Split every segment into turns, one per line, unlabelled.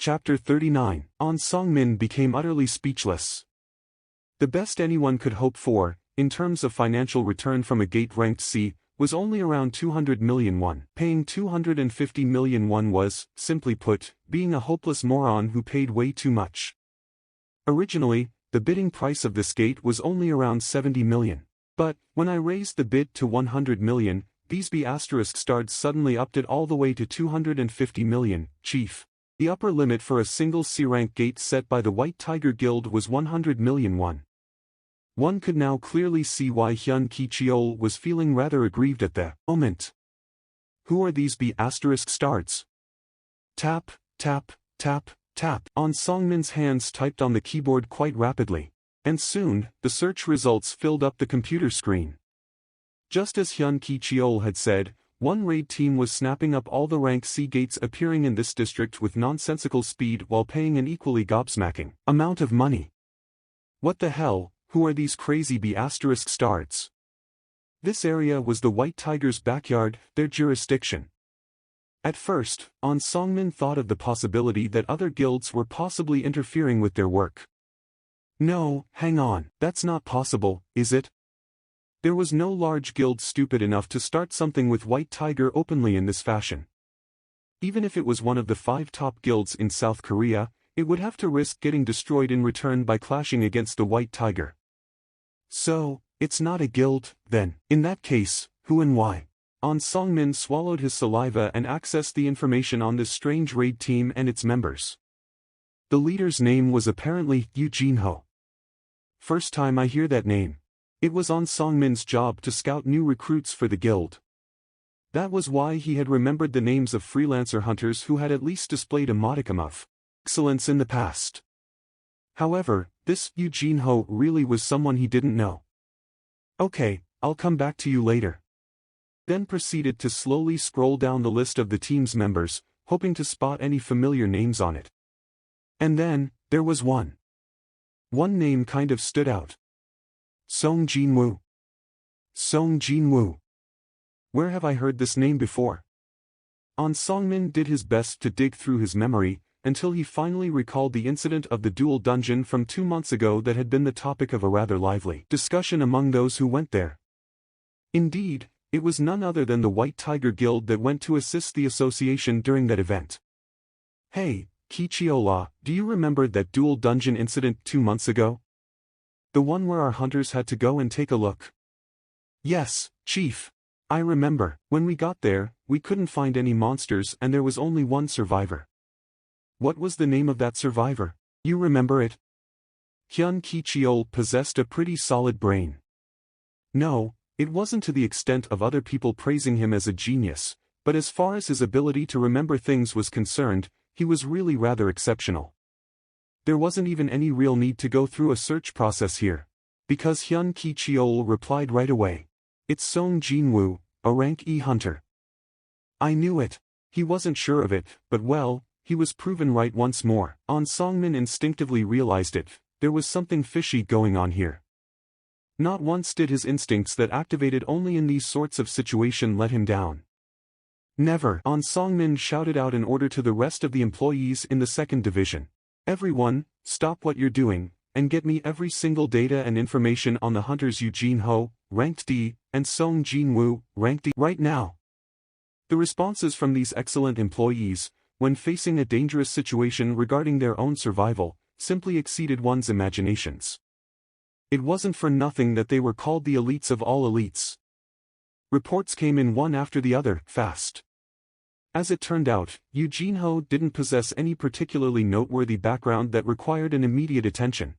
Chapter 39. On Songmin became utterly speechless. The best anyone could hope for, in terms of financial return from a gate ranked C, was only around 200 million won. Paying 250 million won was, simply put, being a hopeless moron who paid way too much. Originally, the bidding price of this gate was only around 70 million. But, when I raised the bid to 100 million, these B** stars suddenly upped it all the way to 250 million, chief. The upper limit for a single C-rank gate set by the White Tiger Guild was 100 million won. One could now clearly see why Hyun Ki-cheol was feeling rather aggrieved at the moment. Who are these B** stars? Tap, tap, tap, tap. On Songmin's hands typed on the keyboard quite rapidly, and soon, the search results filled up the computer screen. Just as Hyun Ki-cheol had said, one raid team was snapping up all the rank C gates appearing in this district with nonsensical speed while paying an equally gobsmacking amount of money. What the hell, who are these crazy B** stars? This area was the White Tiger's backyard, their jurisdiction. At first, On Songmin thought of the possibility that other guilds were possibly interfering with their work. No, hang on, that's not possible, is it? There was no large guild stupid enough to start something with White Tiger openly in this fashion. Even if it was one of the 5 top guilds in South Korea, it would have to risk getting destroyed in return by clashing against the White Tiger. So, it's not a guild, then. In that case, who and why? On Songmin swallowed his saliva and accessed the information on this strange raid team and its members. The leader's name was apparently Yoo Jin-ho. First time I hear that name. It was On Songmin's job to scout new recruits for the guild. That was why he had remembered the names of freelancer hunters who had at least displayed a modicum of excellence in the past. However, this Yoo Jin-ho really was someone he didn't know. Okay, I'll come back to you later. Then proceeded to slowly scroll down the list of the team's members, hoping to spot any familiar names on it. And then, there was one. One name kind of stood out. Song Jin-woo. Song Jin-woo. Where have I heard this name before? On Songmin did his best to dig through his memory, until he finally recalled the incident of the dual dungeon from 2 months ago that had been the topic of a rather lively discussion among those who went there. Indeed, it was none other than the White Tiger Guild that went to assist the association during that event. Hey, Ki-cheol, do you remember that dual dungeon incident 2 months ago? The one where our hunters had to go and take a look. Yes, Chief. I remember. When we got there, we couldn't find any monsters and there was only one survivor. What was the name of that survivor? You remember it? Hyun Ki-cheol possessed a pretty solid brain. No, it wasn't to the extent of other people praising him as a genius, but as far as his ability to remember things was concerned, he was really rather exceptional. There wasn't even any real need to go through a search process here. Because Hyun Ki-cheol replied right away. It's Song Jin-woo, a rank E hunter. I knew it. He wasn't sure of it, but well, he was proven right once more. On Songmin instinctively realized it, there was something fishy going on here. Not once did his instincts that activated only in these sorts of situation let him down. Never. On Songmin shouted out an order to the rest of the employees in the 2nd division. Everyone, stop what you're doing, and get me every single data and information on the hunters Yoo Jin-ho, ranked D, and Song Jin-woo, ranked D, right now. The responses from these excellent employees, when facing a dangerous situation regarding their own survival, simply exceeded one's imaginations. It wasn't for nothing that they were called the elites of all elites. Reports came in one after the other, fast. As it turned out, Yoo Jin-ho didn't possess any particularly noteworthy background that required an immediate attention.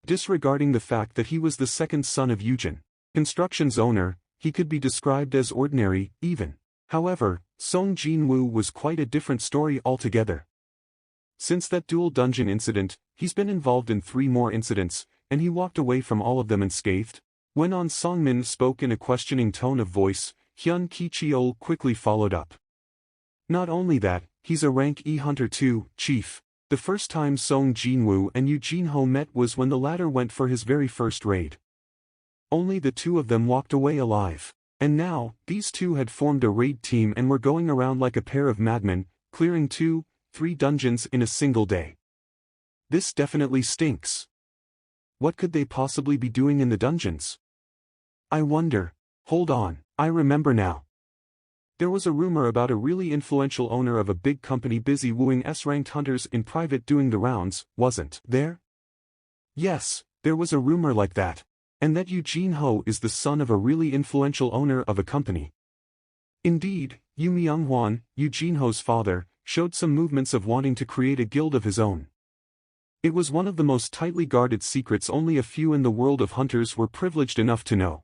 Disregarding the fact that he was the 2nd son of Yoojin, Construction's owner, he could be described as ordinary, even. However, Song Jin-woo was quite a different story altogether. Since that dual dungeon incident, he's been involved in 3 more incidents, and he walked away from all of them unscathed. When On Songmin spoke in a questioning tone of voice, Hyun Ki-cheol quickly followed up. Not only that, he's a rank E hunter too, Chief. The first time Song Jin-woo and Yoo Jin-ho met was when the latter went for his very first raid. Only the 2 of them walked away alive. And now, these 2 had formed a raid team and were going around like a pair of madmen, clearing 2, 3 dungeons in a single day. This definitely stinks. What could they possibly be doing in the dungeons? I wonder. Hold on, I remember now. There was a rumor about a really influential owner of a big company busy wooing S-ranked hunters in private doing the rounds, wasn't there? Yes, there was a rumor like that. And that Eugene Ho is the son of a really influential owner of a company. Indeed, Yu Myung-hwan, Eugene Ho's father, showed some movements of wanting to create a guild of his own. It was one of the most tightly guarded secrets only a few in the world of hunters were privileged enough to know.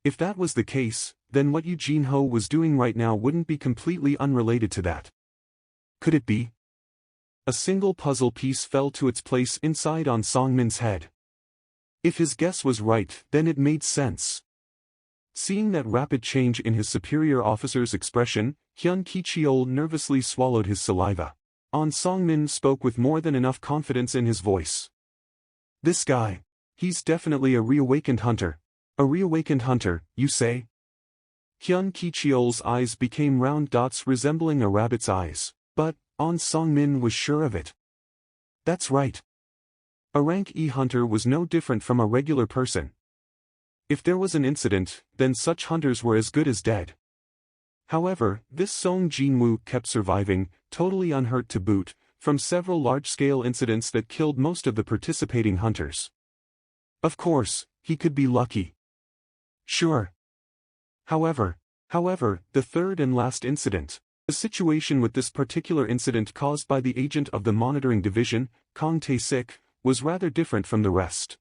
If that was the case, then what Eugene Ho was doing right now wouldn't be completely unrelated to that. Could it be? A single puzzle piece fell to its place inside On Song-min's head. If his guess was right, then it made sense. Seeing that rapid change in his superior officer's expression, Hyun Ki-cheol nervously swallowed his saliva. On Song-min spoke with more than enough confidence in his voice. This guy. He's definitely a reawakened hunter. A reawakened hunter, you say? Hyun Ki-cheol's eyes became round dots resembling a rabbit's eyes, but On Song-min was sure of it. That's right. A rank E hunter was no different from a regular person. If there was an incident, then such hunters were as good as dead. However, this Song Jin-woo kept surviving, totally unhurt to boot, from several large-scale incidents that killed most of the participating hunters. Of course, he could be lucky. Sure. However, the third and last incident, the situation with this particular incident caused by the agent of the monitoring division, Kang Tae-sik, was rather different from the rest.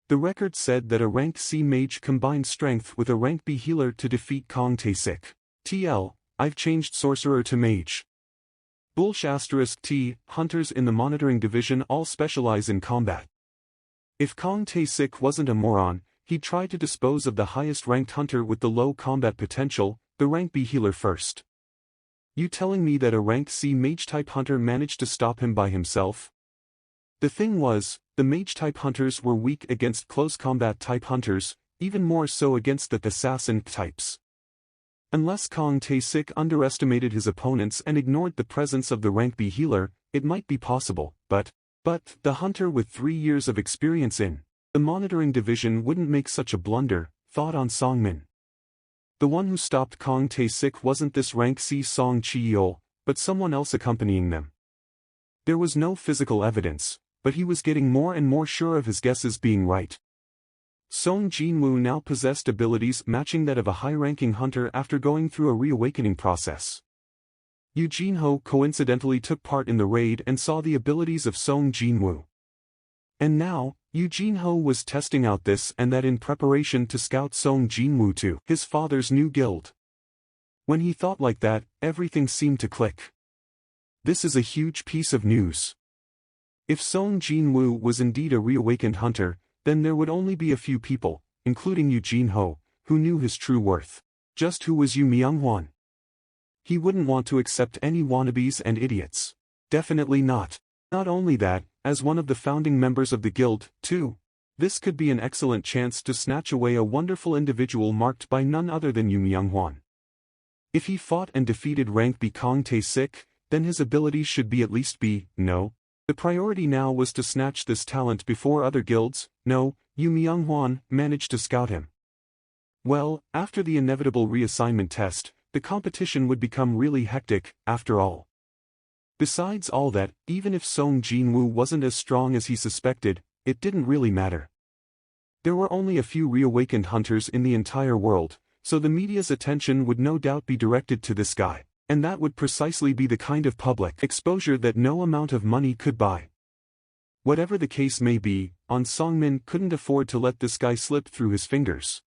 The record said that a rank C mage combined strength with a rank B healer to defeat Kang Tae-sik. TL, I've changed sorcerer to mage. *T, hunters in the monitoring division all specialize in combat. If Kang Tae-sik wasn't a moron, he'd try to dispose of the highest ranked hunter with the low combat potential, the rank B healer first. You telling me that a rank C mage-type hunter managed to stop him by himself? The thing was, the mage-type hunters were weak against close combat-type hunters, even more so against the assassin types. Unless Kang Tae-sik underestimated his opponents and ignored the presence of the rank B healer, it might be possible, but the hunter with 3 years of experience in the monitoring division wouldn't make such a blunder, thought On Song-min. The one who stopped Kang Tae-sik wasn't this rank C Song Chi-yeol, but someone else accompanying them. There was no physical evidence, but he was getting more and more sure of his guesses being right. Song Jin-woo now possessed abilities matching that of a high-ranking hunter after going through a reawakening process. Eugene Ho coincidentally took part in the raid and saw the abilities of Song Jin-woo. And now, Eugene Ho was testing out this and that in preparation to scout Song Jin-woo to his father's new guild. When he thought like that, everything seemed to click. This is a huge piece of news. If Song Jin-woo was indeed a reawakened hunter, then there would only be a few people, including Eugene Ho, who knew his true worth. Just who was Yu Myung-hwan? He wouldn't want to accept any wannabes and idiots. Definitely not. Not only that, as one of the founding members of the guild, too. This could be an excellent chance to snatch away a wonderful individual marked by none other than Yu Myung-hwan. If he fought and defeated rank B Kang Tae-sik, then his abilities should be at least B, no. The priority now was to snatch this talent before other guilds, no, Yu Myung-hwan, managed to scout him. Well, after the inevitable reassignment test, the competition would become really hectic, after all. Besides all that, even if Song Jin-woo wasn't as strong as he suspected, it didn't really matter. There were only a few reawakened hunters in the entire world, so the media's attention would no doubt be directed to this guy. And that would precisely be the kind of public exposure that no amount of money could buy. Whatever the case may be, On Song-min couldn't afford to let this guy slip through his fingers.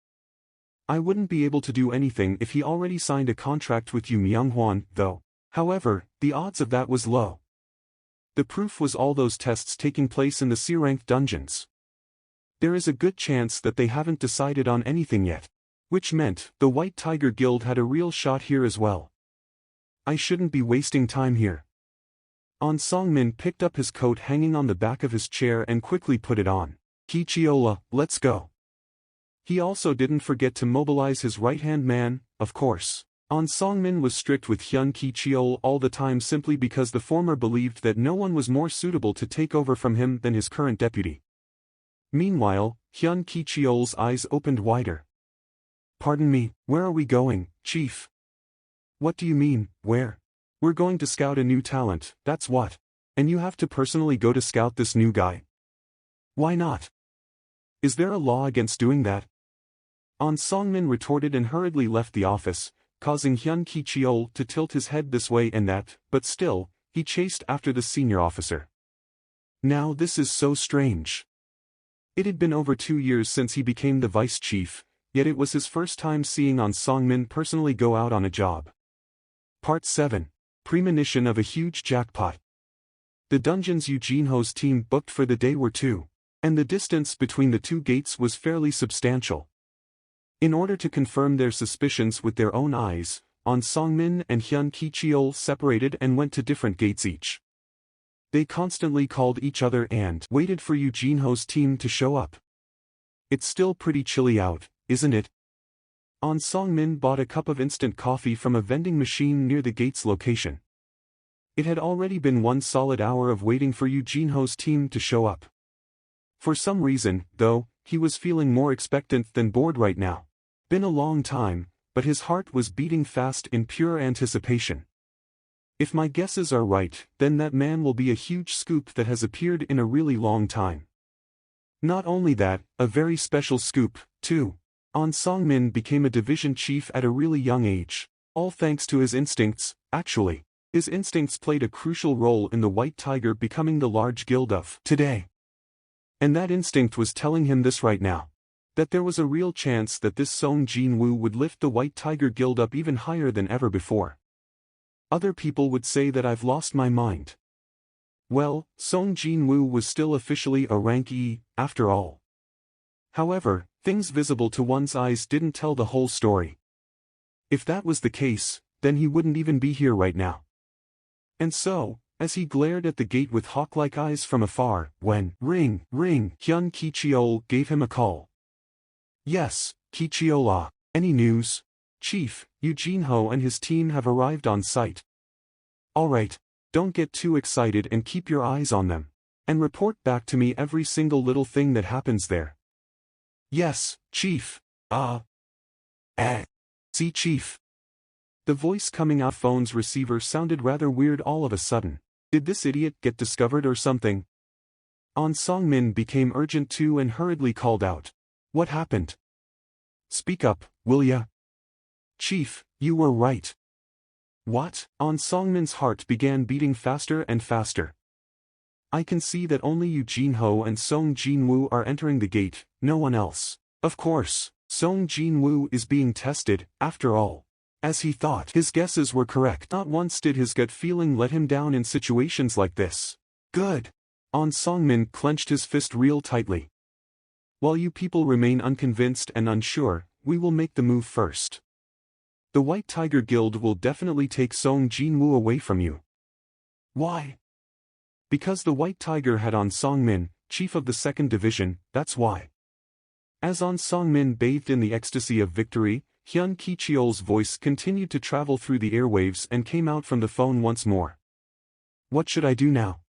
I wouldn't be able to do anything if he already signed a contract with Yu Myung-hwan, though. However, the odds of that was low. The proof was all those tests taking place in the C-ranked dungeons. There is a good chance that they haven't decided on anything yet. Which meant, the White Tiger Guild had a real shot here as well. I shouldn't be wasting time here. On Song-min picked up his coat hanging on the back of his chair and quickly put it on. Ki-cheol, let's go. He also didn't forget to mobilize his right-hand man, of course. On Songmin was strict with Hyun Ki-cheol all the time simply because the former believed that no one was more suitable to take over from him than his current deputy. Meanwhile, Hyun Ki-cheol's eyes opened wider. "Pardon me, where are we going, Chief?" "What do you mean, where?" "We're going to scout a new talent, that's what. And you have to personally go to scout this new guy?" "Why not? Is there a law against doing that?" On Songmin retorted and hurriedly left the office, causing Hyun Ki-cheol to tilt his head this way and that, but still, he chased after the senior officer. Now this is so strange. It had been over 2 years since he became the vice chief, yet it was his first time seeing On Songmin personally go out on a job. Part 7. Premonition of a huge jackpot. The dungeons Eugenho's team booked for the day were 2, and the distance between the 2 gates was fairly substantial. In order to confirm their suspicions with their own eyes, On Songmin and Hyun Ki-cheol separated and went to different gates each. They constantly called each other and waited for Eugenho's team to show up. "It's still pretty chilly out, isn't it?" On Songmin bought a cup of instant coffee from a vending machine near the gate's location. It had already been 1 solid hour of waiting for Eugenho's team to show up. For some reason, though, he was feeling more expectant than bored right now. Been a long time, but his heart was beating fast in pure anticipation. If my guesses are right, then that man will be a huge scoop that has appeared in a really long time. Not only that, a very special scoop, too. On Songmin became a division chief at a really young age. All thanks to his instincts, actually. His instincts played a crucial role in the White Tiger becoming the large guild of today. And that instinct was telling him this right now. That there was a real chance that this Song Jin-woo would lift the White Tiger Guild up even higher than ever before. Other people would say that I've lost my mind. Well, Song Jin-woo was still officially a rank E, after all. However, things visible to one's eyes didn't tell the whole story. If that was the case, then he wouldn't even be here right now. And so, as he glared at the gate with hawk-like eyes from afar, when ring, Hyun Ki-cheol gave him a call. "Yes, Ki-cheol. Any news?" "Chief, Eugenho and his team have arrived on site." "Alright, don't get too excited and keep your eyes on them. And report back to me every single little thing that happens there." "Yes, Chief." See Chief." The voice coming out phone's receiver sounded rather weird all of a sudden. Did this idiot get discovered or something? On Songmin became urgent too and hurriedly called out. "What happened? Speak up, will ya?" "Chief, you were right." "What?" On Songmin's heart began beating faster and faster. "I can see that only Eugenho and Song Jin-woo are entering the gate, no one else." Of course, Song Jin-woo is being tested, after all. As he thought, his guesses were correct. Not once did his gut feeling let him down in situations like this. Good. On Songmin clenched his fist real tightly. "While you people remain unconvinced and unsure, we will make the move first. The White Tiger Guild will definitely take Song Jin-woo away from you." "Why?" "Because the White Tiger had On Songmin, chief of the 2nd Division, that's why." As On Songmin bathed in the ecstasy of victory, Hyun Ki-cheol's voice continued to travel through the airwaves and came out from the phone once more. "What should I do now?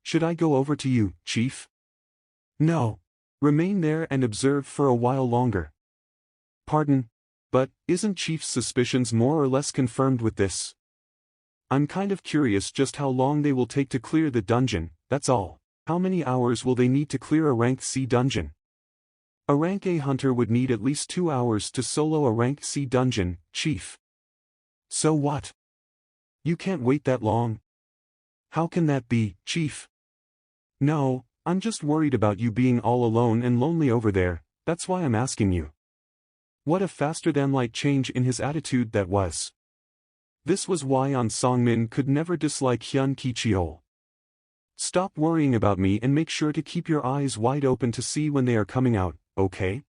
Should I go over to you, Chief?" "No. Remain there and observe for a while longer." "Pardon? But, isn't Chief's suspicions more or less confirmed with this? I'm kind of curious just how long they will take to clear the dungeon, that's all. How many hours will they need to clear a rank C dungeon?" "A rank A hunter would need at least 2 hours to solo a rank C dungeon, Chief." "So what? You can't wait that long?" "How can that be, Chief?" "No, I'm just worried about you being all alone and lonely over there, that's why I'm asking you." What a faster-than-light change in his attitude that was. This was why On Songmin could never dislike Hyun Ki-cheol. "Stop worrying about me and make sure to keep your eyes wide open to see when they are coming out, okay?"